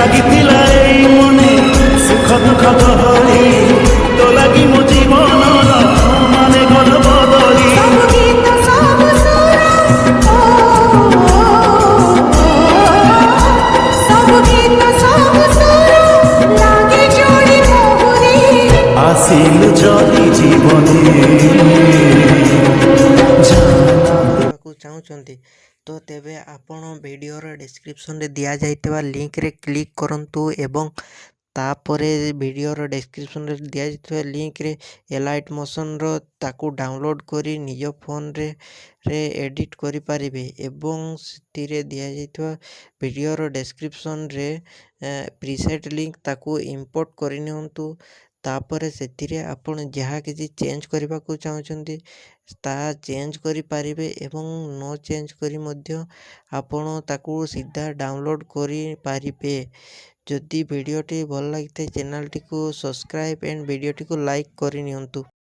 ଲାଗିଥିଲା ଏଇ ମନେ ସୁଖ ଦୁଃଖ ଗହଳି ତୋ ଲାଗି ମୋ ଜୀବନର ମାନେ ଘର ବଦଳି ସବୁ ଗୀତ ସବୁ ସୁର ସବୁ ଗୀତ ସବୁ ସୁର ଲାଗେ ଯୋଡ଼ି ମୋହରେ ଆସିଲୁ ଯଦି ଜୀବନେ କରିବାକୁ ଚାହୁଁଛନ୍ତି ତ ତେବେ ଆପଣ ଭିଡ଼ିଓର ଡେସ୍କ୍ରିପସନରେ ଦିଆଯାଇଥିବା ଲିଙ୍କରେ କ୍ଲିକ୍ କରନ୍ତୁ ଏବଂ ତାପରେ ଭିଡ଼ିଓର ଡେସ୍କ୍ରିପସନରେ ଦିଆଯାଇଥିବା ଲିଙ୍କରେ ଏଲାଇଟ୍ ମୋସନ୍ର ତାକୁ ଡାଉନଲୋଡ଼୍ କରି ନିଜ ଫୋନରେ ଏଡ଼ିଟ୍ କରିପାରିବେ ଏବଂ ସେଥିରେ ଦିଆଯାଇଥିବା ଭିଡ଼ିଓର ଡେସ୍କ୍ରିପସନରେ ପ୍ରିସେଟ୍ ଲିଙ୍କ ତାକୁ ଇମ୍ପୋର୍ଟ କରିନିଅନ୍ତୁ। ତାପରେ ସେଥିରେ ଆପଣ ଯାହା କିଛି ଚେଞ୍ଜ କରିବାକୁ ଚାହୁଁଛନ୍ତି ତାହା ଚେଞ୍ଜ କରିପାରିବେ ଏବଂ ନ ଚେଞ୍ଜ କରି ମଧ୍ୟ ଆପଣ ତାକୁ ସିଧା ଡାଉନଲୋଡ଼୍ କରିପାରିବେ। ଯଦି ଭିଡ଼ିଓଟି ଭଲ ଲାଗିଥାଏ ଚ୍ୟାନେଲଟିକୁ ସବସ୍କ୍ରାଇବ୍ ଆଣ୍ଡ ଭିଡ଼ିଓଟିକୁ ଲାଇକ୍ କରିନିଅନ୍ତୁ।